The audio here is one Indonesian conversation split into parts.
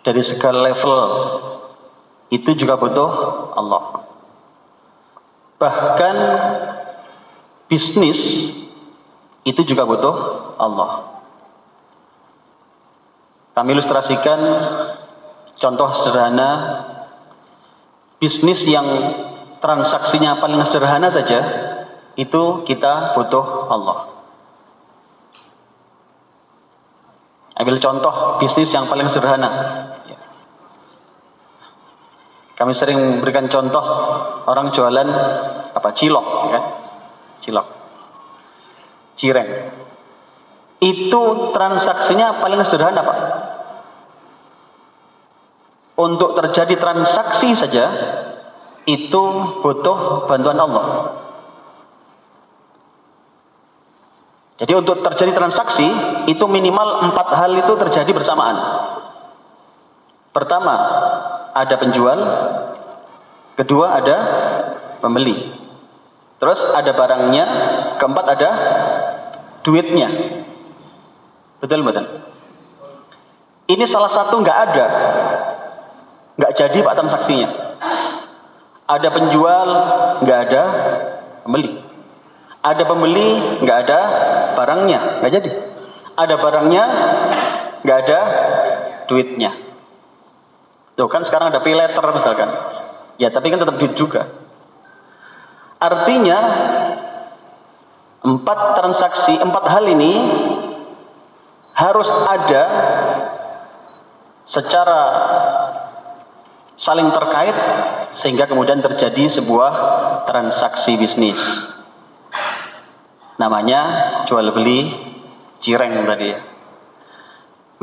dari segala level itu juga butuh Allah. Bahkan bisnis itu juga butuh Allah. Kami ilustrasikan contoh sederhana bisnis yang transaksinya paling sederhana saja, itu kita butuh Allah. Ambil contoh bisnis yang paling sederhana. Kami sering berikan contoh orang jualan cilok, ya. Cilok, cireng. Itu transaksinya paling sederhana, Pak. Untuk terjadi transaksi saja itu butuh bantuan Allah. Jadi untuk terjadi transaksi itu minimal 4 hal itu terjadi bersamaan. Pertama, ada penjual. Kedua, ada pembeli. Terus ada barangnya. Keempat, ada duitnya. Betul, betul. Ini salah satu nggak ada, nggak jadi Pak transaksinya. Ada penjual, nggak ada pembeli. Ada pembeli, nggak ada barangnya, nggak jadi. Ada barangnya, nggak ada duitnya. Tuh kan sekarang ada pay letter misalkan. Ya tapi kan tetap duit juga. Artinya 4 transaksi, 4 hal ini harus ada secara saling terkait sehingga kemudian terjadi sebuah transaksi bisnis. Namanya jual beli cireng tadi ya.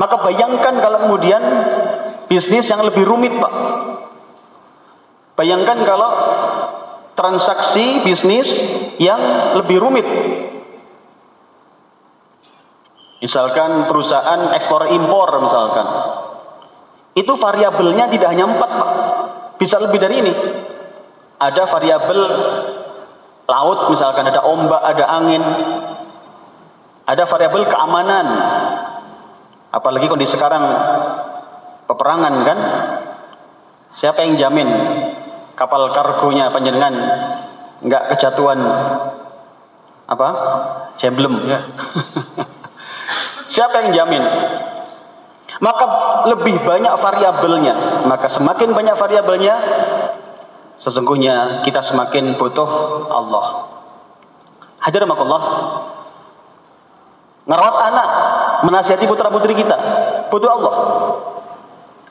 Maka bayangkan kalau kemudian bisnis yang lebih rumit, Pak. Bayangkan kalau transaksi bisnis yang lebih rumit. Misalkan perusahaan ekspor impor misalkan. Itu variabelnya tidak hanya 4, Pak. Bisa lebih dari ini. Ada variabel laut misalkan, ada ombak, ada angin. Ada variabel keamanan. Apalagi kondisi sekarang peperangan kan. Siapa yang jamin kapal kargonya panjenengan enggak kejatuhan Jeblem ya. Siapa yang jamin? Maka lebih banyak variabelnya. Maka semakin banyak variabelnya, sesungguhnya kita semakin butuh Allah. Hadirin Allah, ngerawat anak, menasihati putra putri kita, butuh Allah.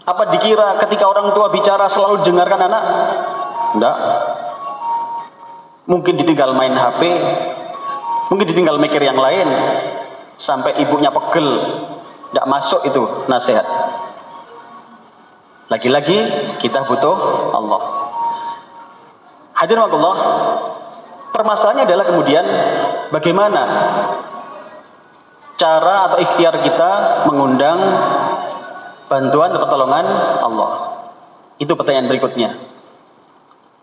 Apa dikira ketika orang tua bicara selalu dengarkan anak? Enggak. Mungkin ditinggal main HP, mungkin ditinggal mikir yang lain, sampai ibunya pegel, tidak masuk itu nasihat. Lagi-lagi kita butuh Allah. Hadirin Allah, permasalahannya adalah kemudian bagaimana cara atau ikhtiar kita mengundang bantuan dan pertolongan Allah. Itu pertanyaan berikutnya.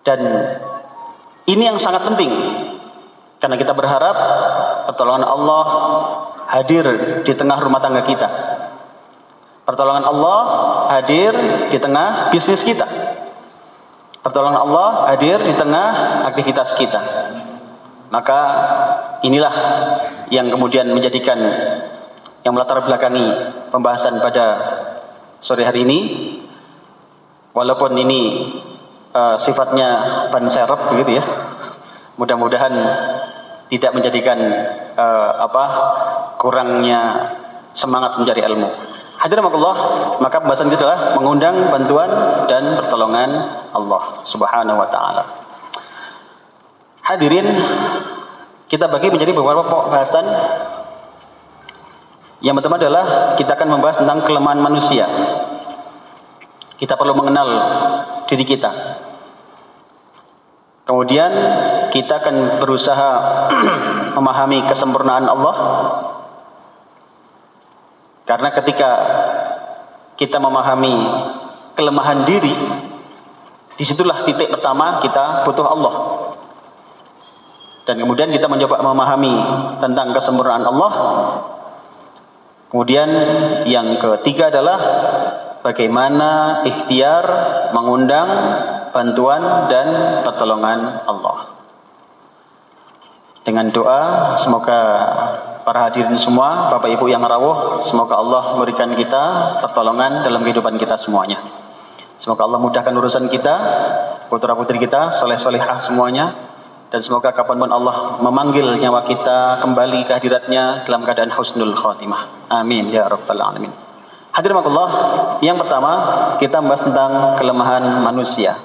Dan ini yang sangat penting, karena kita berharap pertolongan Allah hadir di tengah rumah tangga kita. Pertolongan Allah hadir di tengah bisnis kita. Pertolongan Allah hadir di tengah aktivitas kita. Maka inilah yang kemudian menjadikan, yang melatar belakangi pembahasan pada sore hari ini. Walaupun ini sifatnya ban serep begitu ya. Mudah-mudahan tidak menjadikan kurangnya semangat mencari ilmu. Hadirin Allah, maka pembahasan kita adalah mengundang bantuan dan pertolongan Allah Subhanahu wa taala. Hadirin, kita bagi menjadi beberapa pembahasan. Yang pertama adalah kita akan membahas tentang kelemahan manusia. Kita perlu mengenal diri kita. Kemudian kita akan berusaha memahami kesempurnaan Allah. Karena ketika kita memahami kelemahan diri, disitulah titik pertama kita butuh Allah. Dan kemudian kita mencoba memahami tentang kesempurnaan Allah. Kemudian yang ketiga adalah bagaimana ikhtiar mengundang bantuan dan pertolongan Allah. Dengan doa, semoga para hadirin semua, Bapak Ibu yang rawuh, semoga Allah memberikan kita pertolongan dalam kehidupan kita semuanya. Semoga Allah mudahkan urusan kita, putra-putri kita, soleh-solehah semuanya, dan semoga kapanpun Allah memanggil nyawa kita kembali ke hadiratnya dalam keadaan husnul khatimah. Amin ya rabbal alamin. Hadirin Allah, yang pertama kita membahas tentang kelemahan manusia.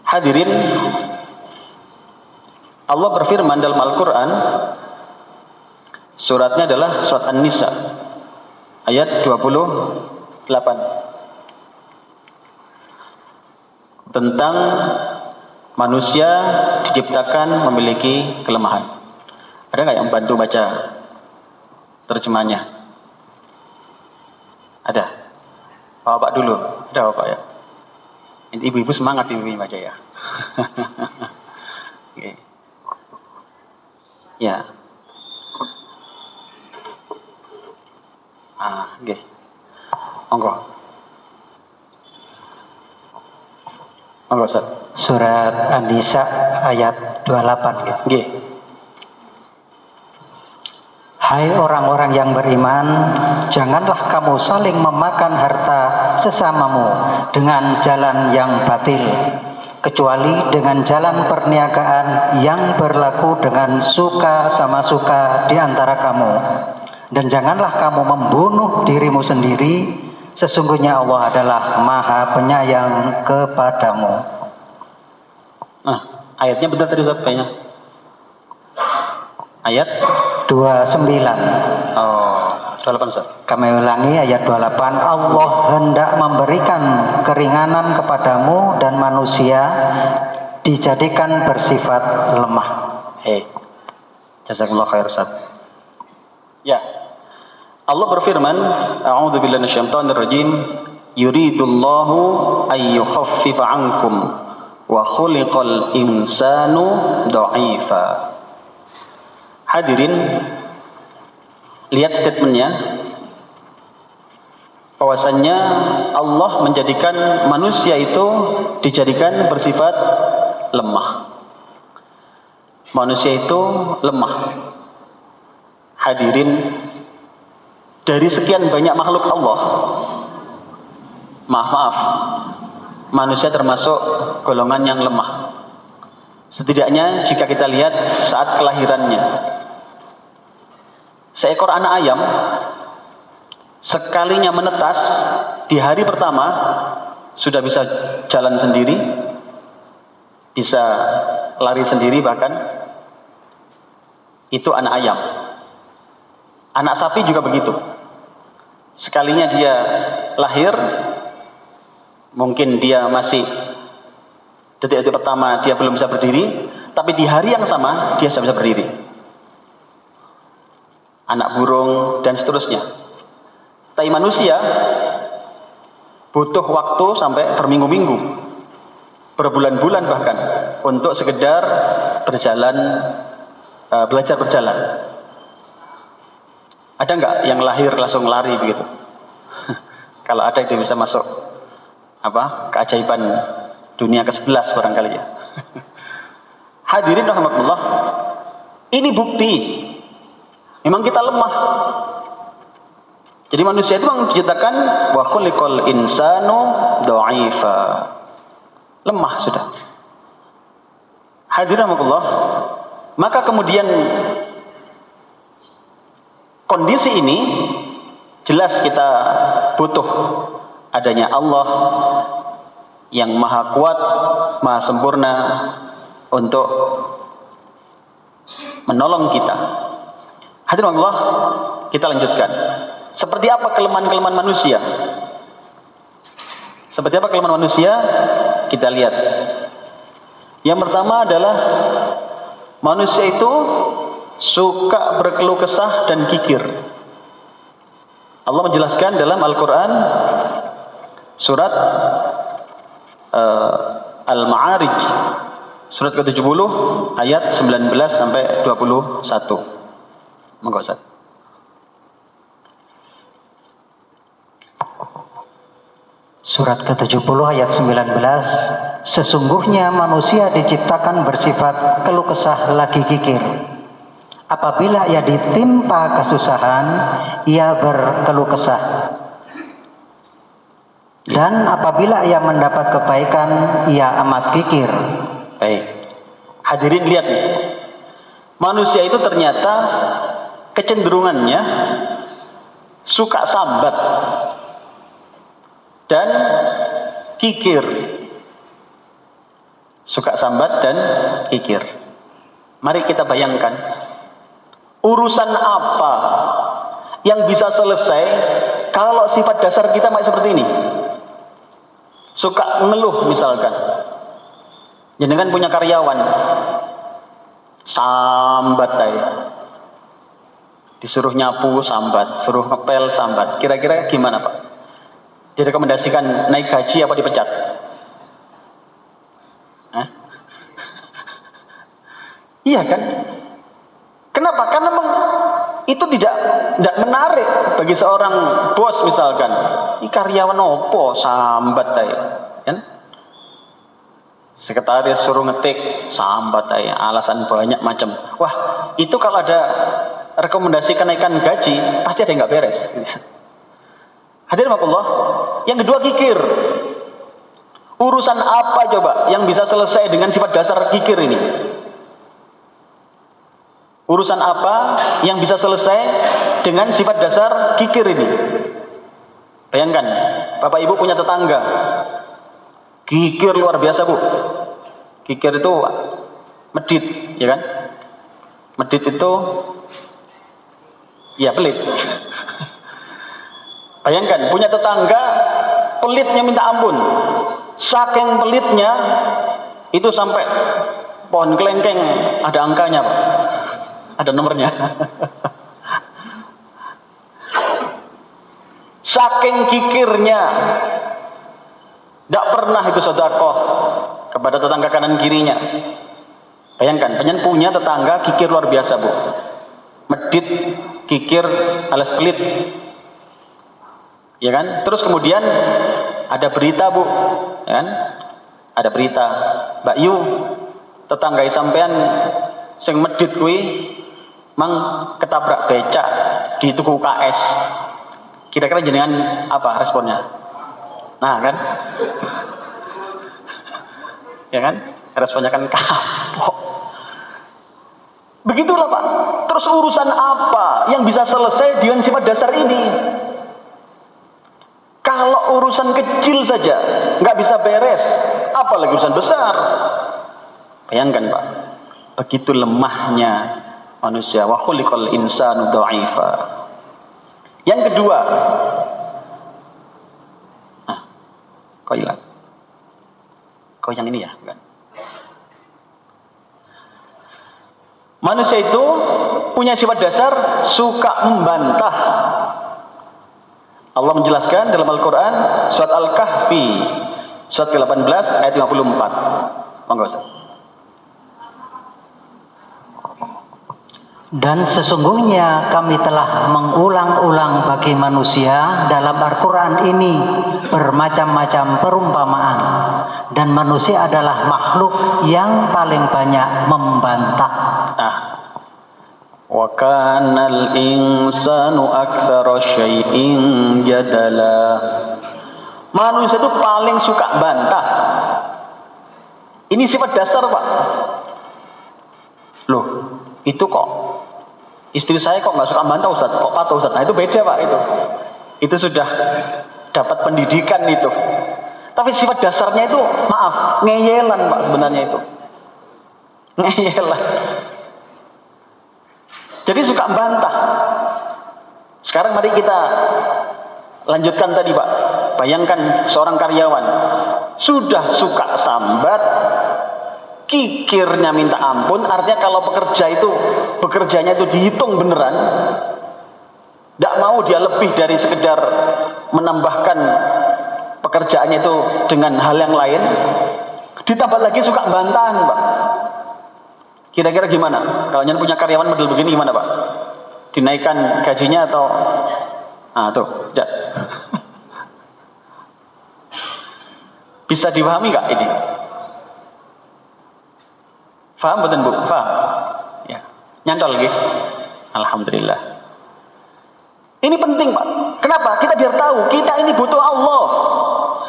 Hadirin, Allah berfirman dalam Al-Quran, suratnya adalah surat An-Nisa ayat 28, tentang manusia diciptakan memiliki kelemahan. Ada nggak yang bantu baca terjemahnya? Ada? Bapak dulu. Ada Bapak ya? Ibu-ibu semangat ibu baca ya. Okay. Ya. Nggih. Monggo. Monggo, Ustaz. Surat An-Nisa ayat 28. Nggih. Hai orang-orang yang beriman, janganlah kamu saling memakan harta sesamamu dengan jalan yang batil, kecuali dengan jalan perniagaan yang berlaku dengan suka sama suka di antara kamu. Dan janganlah kamu membunuh dirimu sendiri, sesungguhnya Allah adalah Maha Penyayang kepadamu. Ayatnya benar tadi Ustaz kayaknya. Ayat 29. 28 Ustaz. Kami ulangi ayat 28. Allah hendak memberikan keringanan kepadamu dan manusia dijadikan bersifat lemah. Jazakallahu khair Ustaz. Ya. Allah berfirman, a'udzubillahi minasyaitonir rajim, yuridullahu ayyukhaffifa 'ankum wa khuliqal insanu dha'ifa. Hadirin, lihat statementnya, bahwasannya Allah menjadikan manusia itu dijadikan bersifat lemah. Manusia itu lemah. Hadirin, dari sekian banyak makhluk Allah, maaf, manusia termasuk golongan yang lemah. Setidaknya jika kita lihat saat kelahirannya, seekor anak ayam sekalinya menetas di hari pertama sudah bisa jalan sendiri, bisa lari sendiri, bahkan itu anak ayam. Anak sapi juga begitu. Sekalinya dia lahir, mungkin dia masih detik-detik pertama dia belum bisa berdiri, tapi di hari yang sama dia sudah bisa berdiri. Anak burung dan seterusnya. Tapi manusia butuh waktu sampai berminggu-minggu, berbulan-bulan bahkan, untuk sekedar berjalan, belajar berjalan. Ada nggak yang lahir langsung lari begitu? Kalau ada itu bisa masuk keajaiban dunia ke-11 barangkali ya. Hadirin rahimakumullah, ini bukti memang kita lemah. Jadi manusia itu memang diciptakan wa khuliqal insanu dha'ifa. Lemah sudah. Hadirin rahimakumullah, maka kemudian kondisi ini jelas kita butuh adanya Allah yang maha kuat, maha sempurna untuk menolong kita. Hadirin Allah, kita lanjutkan. Seperti apa kelemahan-kelemahan manusia? Seperti apa kelemahan manusia? Kita lihat. Yang pertama adalah manusia itu suka berkeluh kesah dan kikir. Allah menjelaskan dalam Al-Quran surat Al-Ma'arij surat ke-70 ayat 19 sampai 21. Monggo Ustaz. Surat ke-70 ayat 19, sesungguhnya manusia diciptakan bersifat keluh kesah lagi kikir. Apabila ia ditimpa kesusahan, ia berkeluh kesah. Dan apabila ia mendapat kebaikan, ia amat kikir. Baik. Hadirin lihat nih. Manusia itu ternyata kecenderungannya suka sambat dan kikir. Suka sambat dan kikir. Mari kita bayangkan, urusan apa yang bisa selesai kalau sifat dasar kita masih seperti ini? Suka ngeluh misalkan. Jenengan punya karyawan, sambat aja. Disuruh nyapu sambat, suruh ngepel sambat. Kira-kira gimana Pak? Direkomendasikan naik gaji apa dipecat? Hah? Iya kan? Kenapa? Karena itu tidak menarik bagi seorang bos misalkan. Ini karyawan opo sambat aja, kan? Sekretaris suruh ngetik sambat aja, alasan banyak macam. Wah, itu kalau ada rekomendasi kenaikan gaji pasti ada yang nggak beres. Hadirin Allah. Yang kedua kikir. Urusan apa coba yang bisa selesai dengan sifat dasar kikir ini? Urusan apa yang bisa selesai dengan sifat dasar kikir ini? Bayangkan, Bapak Ibu punya tetangga, kikir luar biasa Bu. Kikir itu medit, ya kan? Medit itu ya pelit. Bayangkan, punya tetangga pelitnya minta ampun. Saking pelitnya itu sampai pohon kelengkeng ada angkanya Pak. Ada nomornya. Saking kikirnya, tidak pernah itu sedekah kepada tetangga kanan kirinya. Bayangkan, punya tetangga kikir luar biasa Bu. Medit, kikir, alias pelit. Ya kan? Terus kemudian ada berita Bu, ya kan? Ada berita, Mbak Yu, tetangga sampean sing medit kuwi mang ketabrak becak di tuku KS. Kira-kira jenengan apa responnya? Nah kan? Ya kan? Responnya kan kapok. Begitulah Pak. Terus urusan apa yang bisa selesai dengan sifat dasar ini? Kalau urusan kecil saja nggak bisa beres, apalagi urusan besar. Bayangkan Pak, begitu lemahnya manusia. Wa khuliqal insanu dha'ifa. Yang kedua, kok hilang? Kok yang ini ya? Bukan. Manusia itu punya sifat dasar suka membantah. Allah menjelaskan dalam Al-Quran surat Al-Kahfi surat ke-18 ayat 54. Monggo Ustaz. Dan sesungguhnya kami telah mengulang-ulang bagi manusia dalam Al-Quran ini bermacam-macam perumpamaan. Dan manusia adalah makhluk yang paling banyak membantah. Wa kanal insanu aktsara syai'in jadala. Manusia itu paling suka bantah. Ini sifat dasar Pak. Loh, itu kok istri saya kok nggak suka bantah Ustaz, kok patuh Ustaz. Nah itu beda Pak itu. Itu sudah dapat pendidikan itu. Tapi sifat dasarnya itu maaf, ngeyelan Pak sebenarnya itu. Ngeyelan. Jadi suka bantah. Sekarang mari kita lanjutkan tadi Pak. Bayangkan seorang karyawan sudah suka sambat, kikirnya minta ampun. Artinya kalau bekerjanya itu dihitung beneran, tidak mau dia lebih dari sekedar menambahkan pekerjaannya itu dengan hal yang lain. Ditambah lagi suka bantahan Pak. Kira-kira gimana? Kalau jangan punya karyawan model begini gimana Pak? Dinaikkan gajinya atau tuh, tidak. Bisa dipahami nggak ini? Faham betul Bu? Faham? Ya. Nyantol gitu. Alhamdulillah. Ini penting Pak. Kenapa? Kita biar tahu kita ini butuh Allah.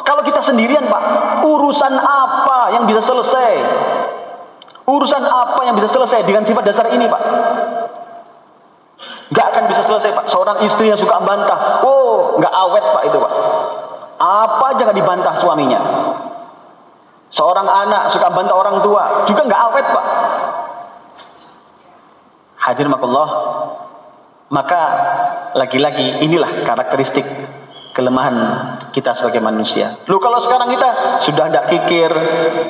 Kalau kita sendirian Pak, urusan apa yang bisa selesai? Urusan apa yang bisa selesai dengan sifat dasar ini Pak? Gak akan bisa selesai Pak. Seorang istri yang suka bantah, oh gak awet Pak itu Pak. Apa aja gak dibantah suaminya. Seorang anak suka bantah orang tua, juga gak awet Pak. Hadirin makullah. Maka lagi-lagi inilah karakteristik kelemahan kita sebagai manusia. Loh kalau sekarang kita sudah tidak kikir,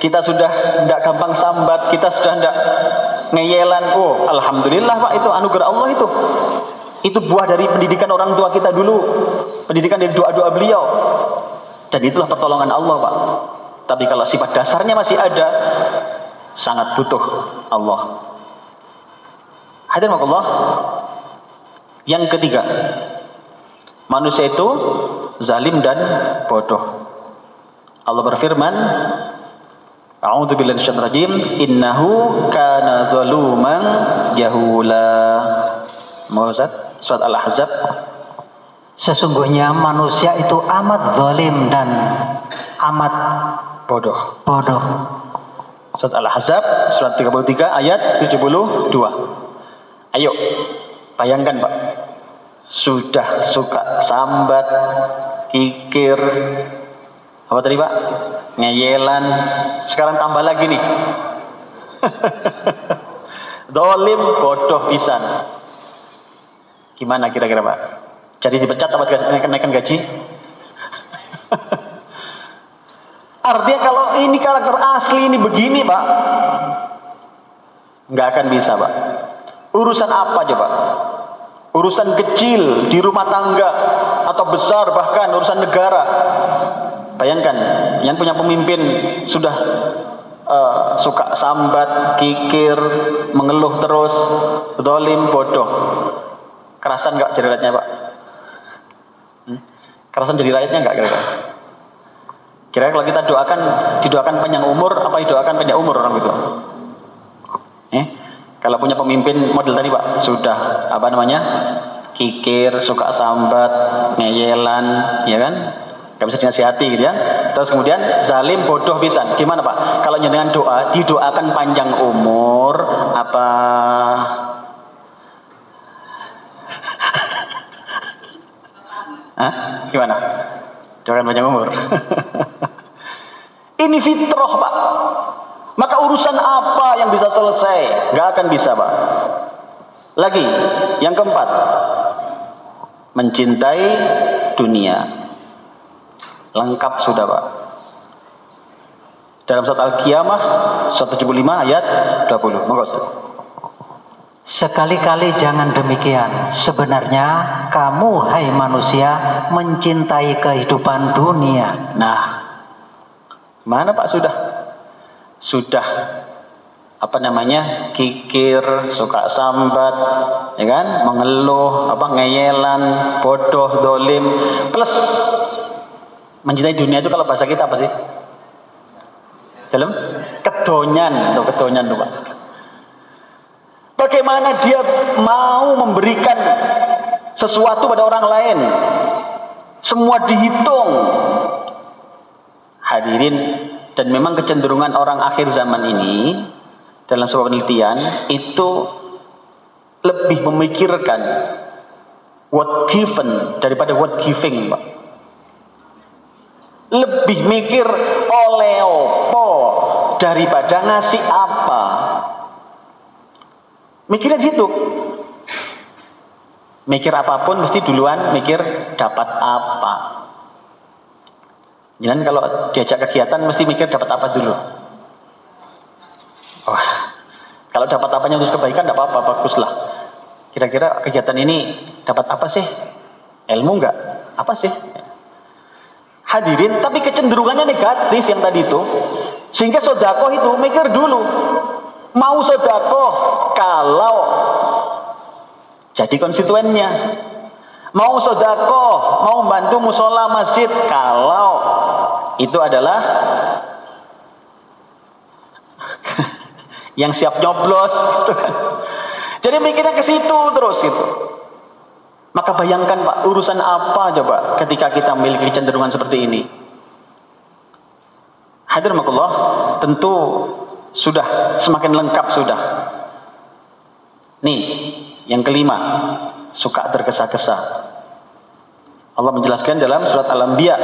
kita sudah tidak gampang sambat, kita sudah tidak ngeyelan. Oh, alhamdulillah Pak, itu anugerah Allah itu. Itu buah dari pendidikan orang tua kita dulu, pendidikan dari doa-doa beliau. Dan itulah pertolongan Allah Pak. Tapi kalau sifat dasarnya masih ada, sangat butuh Allah. Hadirin Allah. Yang ketiga, manusia itu zalim dan bodoh. Allah berfirman, A'udzubillahi minasyaitonir rajim, innahu kana zaluman jahula. Muhammad surat Al-Ahzab. Sesungguhnya manusia itu amat zalim dan amat bodoh. Surat Surat Al-Ahzab surat 33 ayat 72. Ayo bayangkan Pak, sudah suka sambat, kikir, apa tadi Pak? Ngeyelan, sekarang tambah lagi nih. Dolim, bodoh pisan. Gimana kira-kira Pak? Jadi dipecat apa naikkan gaji? Artinya kalau ini karakter asli ini begini Pak, nggak akan bisa Pak. Urusan apa coba? Urusan kecil di rumah tangga atau besar bahkan urusan negara. Bayangkan, yang punya pemimpin sudah suka sambat, kikir, mengeluh terus, zalim, bodoh. Kerasan nggak jadi rakyatnya Pak? Kerasan jadi rakyatnya nggak kira-kira? Kira-kira kalau kita didoakan panjang umur, apa didoakan panjang umur orang itu? Kalau punya pemimpin model tadi Pak, sudah kikir, suka sambat, ngeyelan, ya kan? Gak bisa dinasihati gitu ya. Terus kemudian zalim, bodoh pisan. Gimana Pak? Kalau dengan doa, didoakan panjang umur, apa? Hah? Gimana? Doakan panjang umur. Ini fitrah Pak. Maka urusan apa yang bisa selesai? Gak akan bisa Pak. Lagi, yang keempat, mencintai dunia. Lengkap sudah Pak. Dalam surat Al-Qiyamah, surat 75 ayat 20. Monggo Ustaz. Sekali-kali jangan demikian. Sebenarnya kamu, hai manusia, mencintai kehidupan dunia. Nah, mana Pak sudah kikir, suka sambat, ya kan, mengeluh, ngeyelan, bodoh, dolim, plus mencintai dunia itu kalau bahasa kita apa sih? Dalam kedonyan tuh Pak. Bagaimana dia mau memberikan sesuatu pada orang lain? Semua dihitung. Hadirin, dan memang kecenderungan orang akhir zaman ini dalam sebuah penelitian itu lebih memikirkan what given daripada what giving Pak. Lebih mikir oleh opo daripada ngasih apa. Mikirnya di situ. Mikir apapun mesti duluan mikir dapat apa. Jangan kalau diajak kegiatan mesti mikir dapat apa dulu. Wah, kalau dapat apanya untuk kebaikan tidak apa-apa, baguslah. Kira-kira kegiatan ini dapat apa sih? Ilmu enggak? Apa sih? Hadirin, tapi kecenderungannya negatif yang tadi itu. Sehingga sedekah itu mikir dulu. Mau sedekah kalau jadi konstituennya. Mau sedekah, mau bantu musola masjid kalau itu adalah yang siap nyoblos gitu kan. Jadi mikirnya ke situ terus itu. Maka bayangkan Pak, urusan apa coba ketika kita memiliki kecenderungan seperti ini. Hadirmakullah, tentu sudah semakin lengkap sudah. Nih, yang kelima, suka tergesa-gesa. Allah menjelaskan dalam surat Al-Anbiya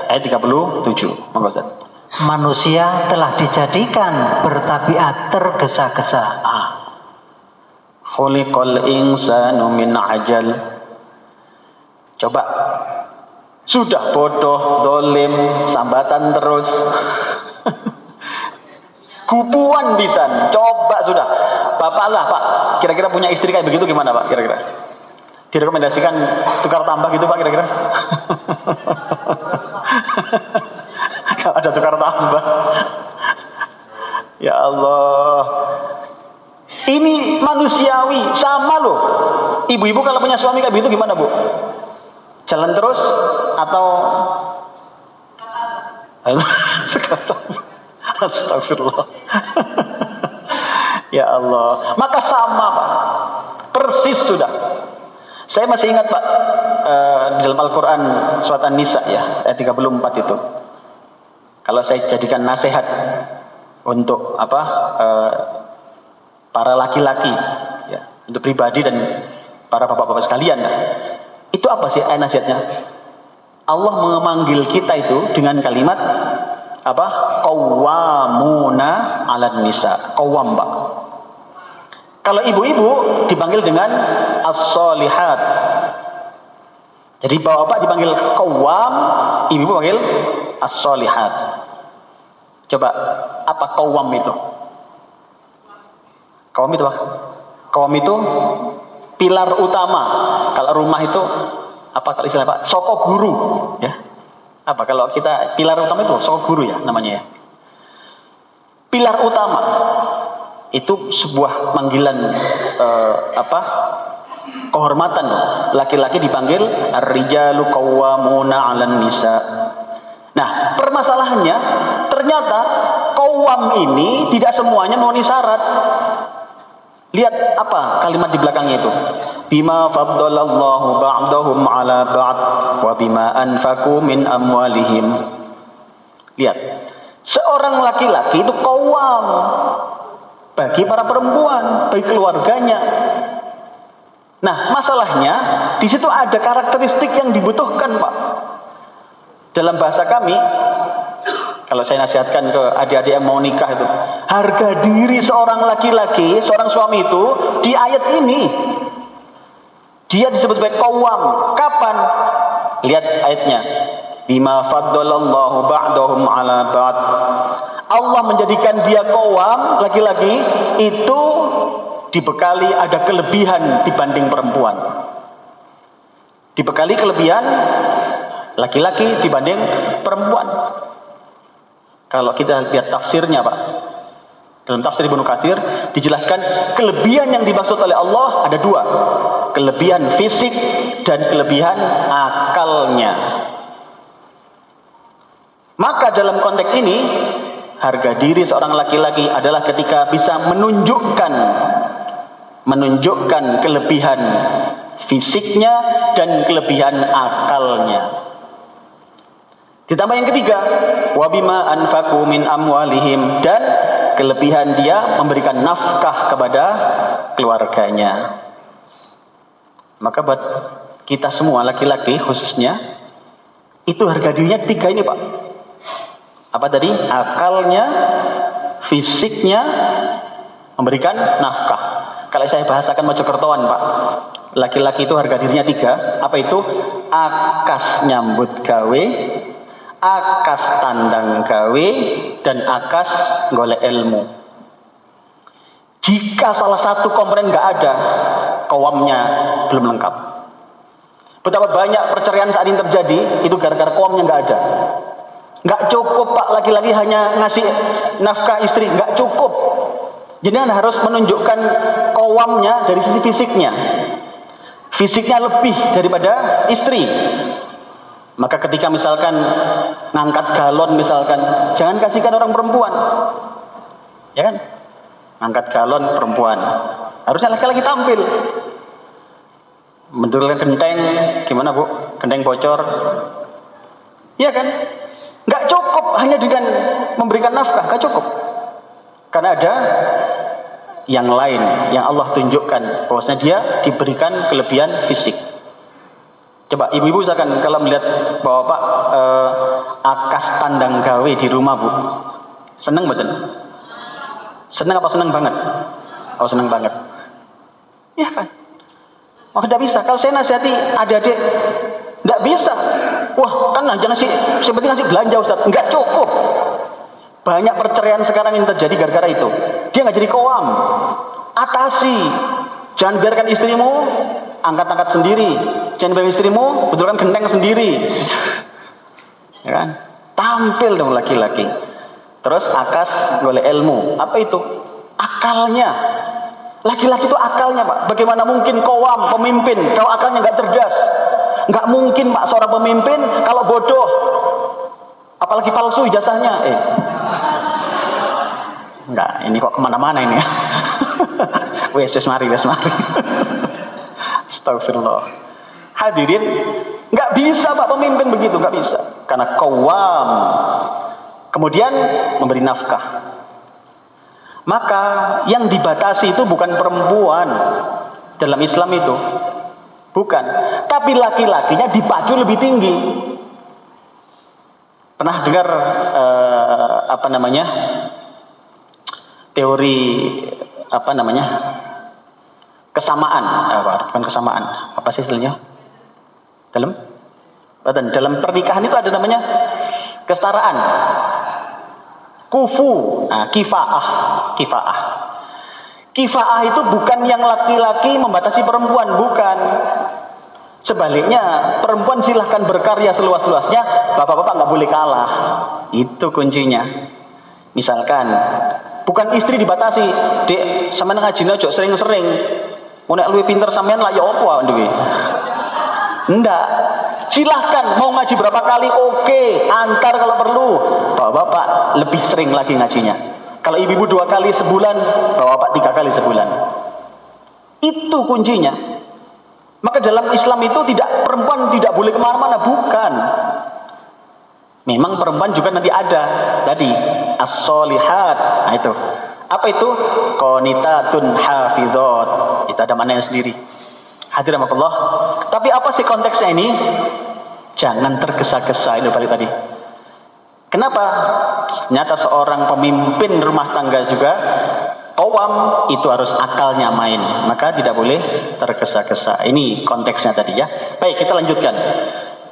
ayat 37. Monggo Ustaz. Manusia telah dijadikan bertabiat tergesa-gesa. Khuliqal insanu min ajal. Coba, sudah bodoh, dolim, sambatan terus, kupuan pisan. Coba sudah, bapak lah Pak, kira-kira punya istri kayak begitu gimana Pak? Kira-kira direkomendasikan tukar tambah gitu Pak kira-kira? Kalau ada tukar tambah, ya Allah, ini manusiawi, sama loh. Ibu-ibu kalau punya suami kayak begitu gimana Bu? Jalan terus atau astagfirullah. Ya Allah, maka sama Pak, persis sudah. Saya masih ingat Pak, di dalam Al-Quran surat An-Nisa ya ayat 34 itu, kalau saya jadikan nasihat untuk para laki-laki ya, untuk pribadi dan para bapak-bapak sekalian ya. Itu apa sih ayat nasihatnya? Allah memanggil kita itu dengan kalimat apa? Qawwamuna 'alan nisa. Qawwam, Pak. Kalau ibu-ibu dipanggil dengan as-solihat. Jadi bapak dipanggil qawwam, ibu panggil as-solihat. Coba, apa qawwam itu? Qawwam itu apa? Qawwam itu pilar utama. Kalau rumah itu apa kalau istilah Pak? Soko guru, ya. Apa kalau kita pilar utama itu soko guru ya namanya ya. Pilar utama itu sebuah panggilan kehormatan. Laki-laki dipanggil ar-rijalu qawwamuna 'alan nisa. Nah, permasalahannya ternyata qawwam ini tidak semuanya memenuhi syarat. Lihat apa kalimat di belakangnya itu. Bima faddalallahu ba'dahum 'ala ba'd wa bima anfaqu min amwalihim. Lihat. Seorang laki-laki itu qawwam bagi para perempuan, bagi keluarganya. Nah, masalahnya di situ ada karakteristik yang dibutuhkan, Pak. Dalam bahasa kami, kalau saya nasihatkan ke adik-adik yang mau nikah itu, harga diri seorang laki-laki, seorang suami itu di ayat ini dia disebut sebagai qawwam. Kapan? Lihat ayatnya. Bima faddalallahu ba'dahum 'ala ba'd. Allah menjadikan dia qawwam, laki-laki itu dibekali ada kelebihan dibanding perempuan. Dibekali kelebihan laki-laki dibanding perempuan. Kalau kita lihat tafsirnya Pak, dalam tafsir Ibnu Katsir dijelaskan kelebihan yang dimaksud oleh Allah ada dua, kelebihan fisik dan kelebihan akalnya. Maka dalam konteks ini harga diri seorang laki-laki adalah ketika bisa menunjukkan kelebihan fisiknya dan kelebihan akalnya. Ditambah yang ketiga, wabima anfaqu min amwalihim, dan kelebihan dia memberikan nafkah kepada keluarganya. Maka buat kita semua laki-laki khususnya itu harga dirinya tiga ini Pak. Apa tadi? Akalnya, fisiknya, memberikan nafkah. Kalau saya bahasakan Mojokertoan Pak, laki-laki itu harga dirinya tiga. Apa itu? Akas nyambut gawe, akas tandang gawe, dan akas golek ilmu. Jika salah satu komponen nggak ada, qawwamnya belum lengkap. Betapa banyak perceraian saat ini terjadi itu gara-gara qawwamnya nggak ada. Nggak cukup Pak, laki-laki hanya ngasih nafkah istri, nggak cukup. Jadi Anda harus menunjukkan qawwamnya dari sisi fisiknya. Fisiknya lebih daripada istri. Maka ketika misalkan ngangkat galon misalkan, jangan kasihkan orang perempuan. Ya kan? Ngangkat galon perempuan. Harusnya laki-laki tampil. Mendurulkan genteng, gimana Bu? Genteng bocor. Iya kan? Nggak cukup hanya dengan memberikan nafkah, nggak cukup. Karena ada yang lain yang Allah tunjukkan bahwasanya dia diberikan kelebihan fisik. Coba ibu-ibu misalkan kalau melihat bapak akas tandang gawe di rumah Bu, seneng betul? Seneng apa seneng banget? Oh seneng banget. Ya kan? Oh tidak bisa. Kalau saya nasihati adik-adik, tidak bisa. Wah kan jangan sih, seperti ngasih belanja Ustaz. Enggak cukup. Banyak perceraian sekarang yang terjadi gara-gara itu. Dia nggak jadi qawam. Atasi. Jangan biarkan istrimu angkat-angkat sendiri. Jangan biarkan istrimu betulkan genteng sendiri. Ya kan? Tampil dong laki-laki. Terus akas oleh ilmu. Apa itu? Akalnya. Laki-laki itu akalnya Pak. Bagaimana mungkin qawam, pemimpin, kalau akalnya nggak cerdas? Nggak mungkin Pak seorang pemimpin kalau bodoh. Apalagi palsu ijazahnya. Enggak, ini kok kemana-mana ini ya. Wes mari. Astagfirullah. Hadirin, nggak bisa Pak pemimpin begitu, nggak bisa. Karena qawam. Kemudian memberi nafkah. Maka yang dibatasi itu bukan perempuan dalam Islam itu. Bukan. Tapi laki-lakinya dipacu lebih tinggi. Pernah dengar teori kesamaan, bukan kesamaan, apa sih istilahnya? Dalam pernikahan itu ada namanya kesetaraan. Kufu, kifaah. Kifaah itu bukan yang laki-laki membatasi perempuan, bukan. Sebaliknya, perempuan silahkan berkarya seluas-luasnya, bapak-bapak nggak boleh kalah. Itu kuncinya. Misalkan, bukan istri dibatasi, dek, sampean ngaji ojo sering-sering. Mau nek luwih pinter sampean lah ya apa duwe. Enggak. Silahkan mau ngaji berapa kali oke, antar kalau perlu. Bapak-bapak lebih sering lagi ngajinya. Kalau ibu-ibu 2 kali sebulan, bapak-bapak 3 kali sebulan. Itu kuncinya. Maka dalam Islam itu perempuan tidak boleh kemana-mana, bukan. Memang perempuan juga nanti ada tadi as-solihat. Nah itu. Apa itu? Qanitatun hafizat. Itu ada maknanya sendiri. Hadirin Allah. Tapi apa sih konteksnya ini? Jangan tergesa-gesa itu balik tadi. Kenapa? Ternyata seorang pemimpin rumah tangga juga qawam itu harus akalnya main. Maka tidak boleh tergesa-gesa. Ini konteksnya tadi ya. Baik, kita lanjutkan.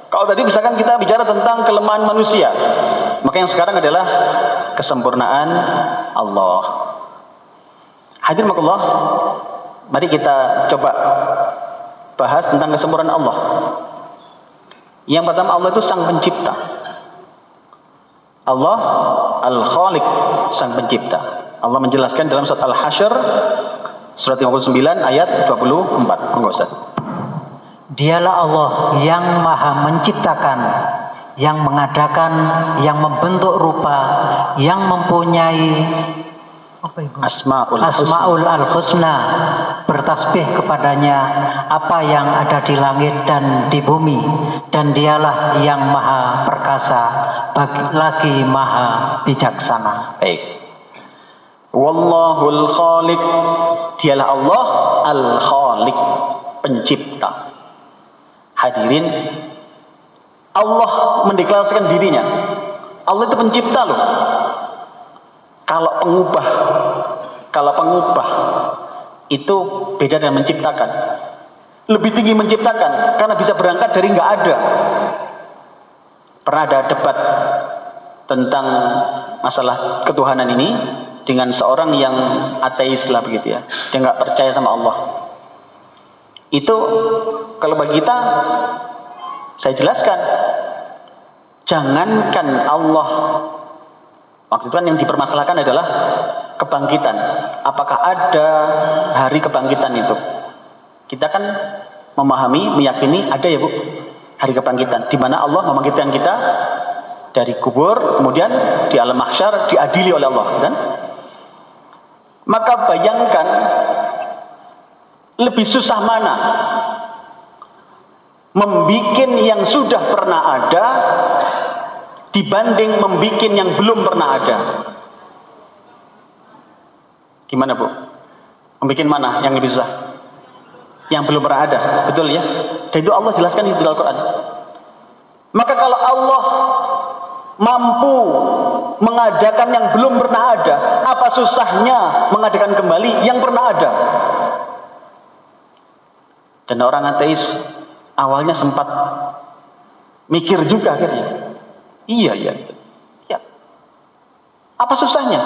Kalau tadi misalkan kita bicara tentang kelemahan manusia, maka yang sekarang adalah kesempurnaan Allah. Hadirin Allah, mari kita coba bahas tentang kesempurnaan Allah. Yang pertama, Allah itu sang pencipta. Allah Al-Khaliq, sang pencipta. Allah menjelaskan dalam surat Al-Hasyr surat 59 ayat 24. Monggo Ustaz. Dialah Allah yang maha menciptakan, yang mengadakan, yang membentuk rupa, yang mempunyai Asma'ul Al-Husna, bertasbih kepadanya apa yang ada di langit dan di bumi, dan dialah yang maha perkasa, lagi maha bijaksana. Baik. Wallahul Khaliq, dialah Allah Al-Khaliq, pencipta. Hadirin, Allah mendeklarasikan dirinya. Allah itu pencipta loh. Kalau pengubah itu beda dengan menciptakan. Lebih tinggi menciptakan karena bisa berangkat dari nggak ada. Pernah ada debat tentang masalah ketuhanan ini dengan seorang yang ateis lah begitu ya. Dia nggak percaya sama Allah. Itu kalau bagi kita, saya jelaskan, jangankan Allah. Waktu itu kan yang dipermasalahkan adalah kebangkitan. Apakah ada hari kebangkitan itu? Kita kan memahami, meyakini ada ya Bu. hari kebangkitan, di mana Allah membangkitkan kita dari kubur, kemudian di alam mahsyar diadili oleh Allah, kan? Maka bayangkan lebih susah mana membikin yang sudah pernah ada dibanding membikin yang belum pernah ada. Gimana Bu? Membikin mana yang lebih susah? Yang belum pernah ada, betul ya? Dan itu Allah jelaskan di dalam Al-Quran. Maka kalau Allah mampu mengadakan yang belum pernah ada, apa susahnya mengadakan kembali yang pernah ada? Dan orang ateis awalnya sempat mikir juga akhirnya. Iya. Apa susahnya?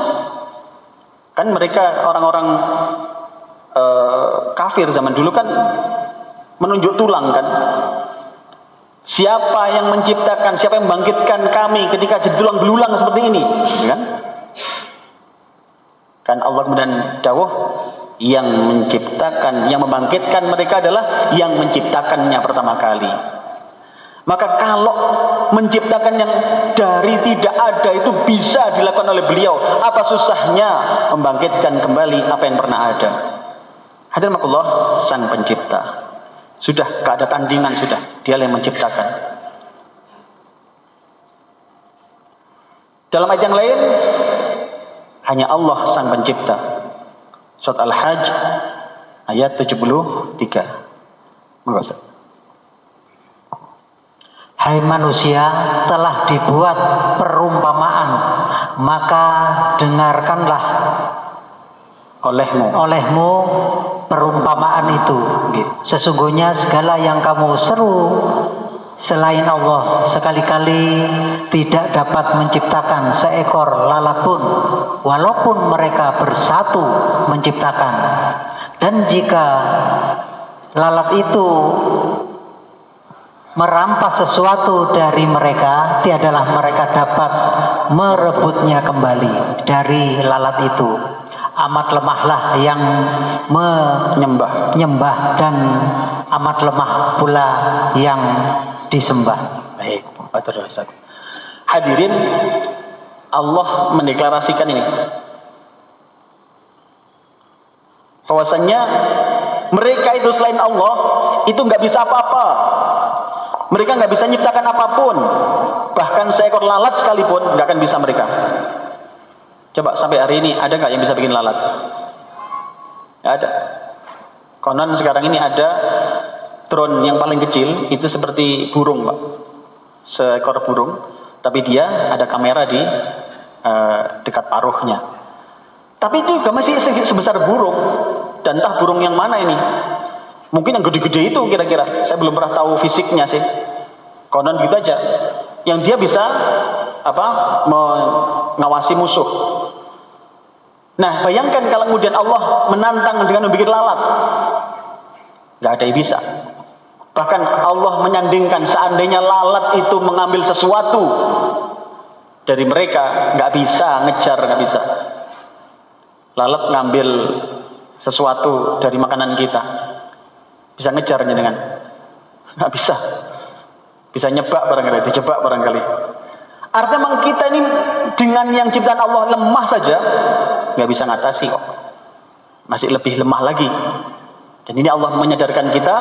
Kan mereka orang-orang kafir zaman dulu kan menunjuk tulang kan. Siapa yang menciptakan, siapa yang membangkitkan kami ketika jadi tulang belulang seperti ini, kan? Kan Allah kemudian dawuh, yang menciptakan, yang membangkitkan mereka adalah yang menciptakannya pertama kali. Maka kalau menciptakan yang dari tidak ada itu bisa dilakukan oleh beliau, apa susahnya membangkitkan kembali apa yang pernah ada? Hadirin Allah, Sang Pencipta. Sudah, gak ada tandingan sudah. Dia yang menciptakan. Dalam ayat yang lain, hanya Allah Sang Pencipta. Surat Al-Hajj ayat 73. Monggo Ustaz. Hai manusia, telah dibuat perumpamaan, maka dengarkanlah olehmu perumpamaan itu. Sesungguhnya segala yang kamu seru selain Allah sekali-kali tidak dapat menciptakan seekor lalat pun, walaupun mereka bersatu menciptakan. Dan jika lalat itu merampas sesuatu dari mereka, tiadalah mereka dapat merebutnya kembali dari lalat itu. Amat lemahlah yang menyembah dan amat lemah pula yang disembah. Baik, betul Ustaz. Hadirin, Allah mendeklarasikan ini bahwasannya mereka itu selain Allah itu nggak bisa apa-apa. Mereka nggak bisa menciptakan apapun, bahkan seekor lalat sekalipun nggak akan bisa mereka. Coba sampai hari ini ada nggak yang bisa bikin lalat? Nggak ada. Konon sekarang ini ada drone yang paling kecil, itu seperti burung, Pak. Seekor burung, tapi dia ada kamera di dekat paruhnya. Tapi itu juga masih sebesar burung, dan entah burung yang mana ini. Mungkin yang gede-gede itu kira-kira. Saya belum pernah tahu fisiknya sih. Konon gitu aja. Yang dia bisa mengawasi musuh. Nah, bayangkan kalau kemudian Allah menantang dengan membuat lalat. Gak ada yang bisa. Bahkan Allah menyandingkan seandainya lalat itu mengambil sesuatu dari mereka, gak bisa ngejar, gak bisa. Lalat ngambil sesuatu dari makanan kita, bisa ngejarnya dengan nggak bisa. Bisa nyebak barangkali, dijebak barangkali. Artinya memang kita ini dengan yang ciptaan Allah lemah saja nggak bisa ngatasi kok. Masih lebih lemah lagi. Dan ini Allah menyadarkan kita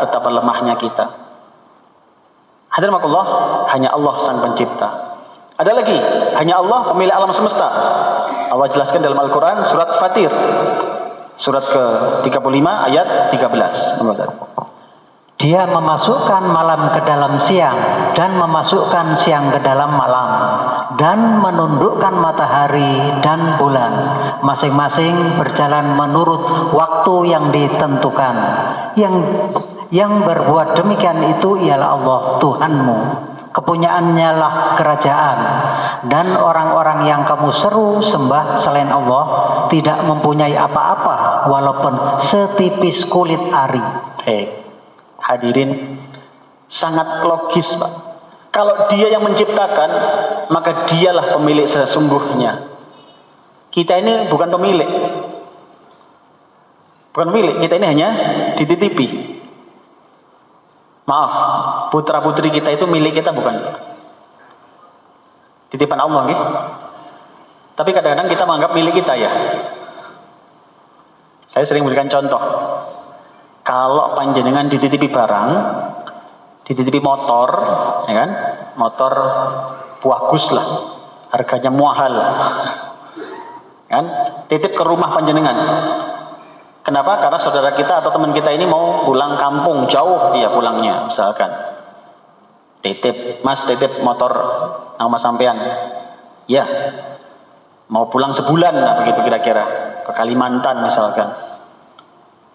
betapa lemahnya kita. Hadirin Allah, hanya Allah Sang Pencipta. Ada lagi, hanya Allah pemilik alam semesta. Allah jelaskan dalam Al-Quran surat Fatir, surat ke-35 ayat 13. Dia memasukkan malam ke dalam siang dan memasukkan siang ke dalam malam dan menundukkan matahari dan bulan, masing-masing berjalan menurut waktu yang ditentukan. Yang berbuat demikian itu ialah Allah Tuhanmu. Kepunyaannya lah kerajaan, dan orang-orang yang kamu seru sembah selain Allah tidak mempunyai apa-apa walaupun setipis kulit ari. Hadirin, sangat logis Pak. Kalau dia yang menciptakan, maka dialah pemilik sesungguhnya. Kita ini bukan pemilik. Bukan pemilik, kita ini hanya dititipi. Maaf, putra-putri kita itu milik kita bukan? Titipan Allah, gitu. Tapi kadang-kadang kita menganggap milik kita ya. Saya sering berikan contoh. Kalau panjenengan dititipi barang, dititipi motor, ya kan? Motor bagus lah, harganya mahal, kan? Titip ke rumah panjenengan. Kenapa? Karena saudara kita atau teman kita ini mau pulang kampung, jauh dia pulangnya, misalkan. Titip, Mas, titip motor nama sampean. Ya, mau pulang sebulan lah begitu kira-kira, ke Kalimantan misalkan.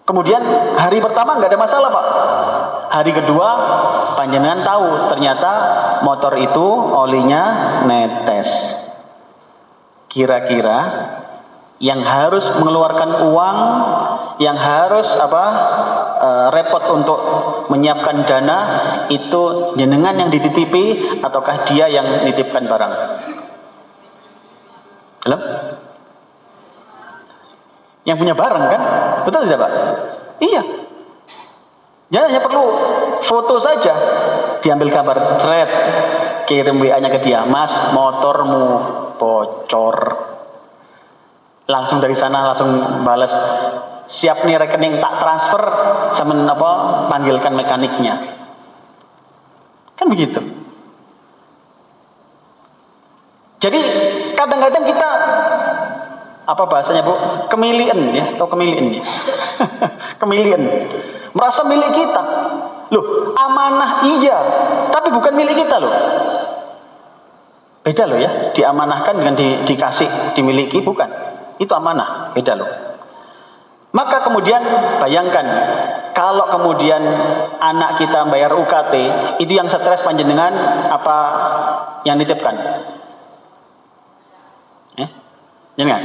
Kemudian hari pertama nggak ada masalah, Pak. Hari kedua panjenengan tahu ternyata motor itu olinya netes. Kira-kira yang harus mengeluarkan uang, yang harus repot untuk menyiapkan dana itu jenengan yang dititipi ataukah dia yang nitipkan barang? Halo? Yang punya barang kan? Betul tidak, Pak? Iya. Jadi hanya perlu foto saja, diambil gambar, thread, kirim WA-nya ke dia, Mas, motormu bocor. Langsung dari sana langsung balas, siap nih rekening tak transfer, sama panggilkan mekaniknya. Kan begitu. Jadi kadang-kadang kita apa bahasanya, Bu? Kemilian ya, atau kemilian ya. Kemilian. Merasa milik kita. Loh, amanah iya, tapi bukan milik kita loh. Beda loh ya, diamanahkan dengan dikasih, dimiliki, bukan. Itu amanah, beda loh. Maka kemudian bayangkan kalau kemudian anak kita bayar UKT, itu yang stres panjenengan apa yang nitipkan? Jangan.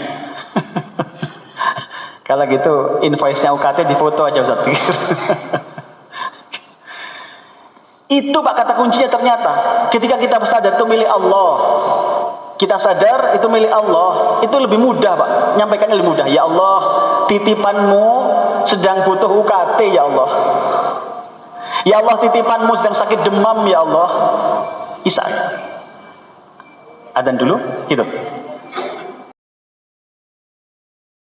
Kalau gitu invoice-nya UKT difoto aja Ustaz. Itu Pak kata kuncinya ternyata. Ketika kita sadar itu milik Allah. Kita sadar itu milik Allah, itu lebih mudah Pak, nyampaikannya lebih mudah. Ya Allah, titipanmu sedang butuh UKT ya Allah. Ya Allah, titipanmu sedang sakit demam ya Allah. Isa. Adzan dulu, gitu.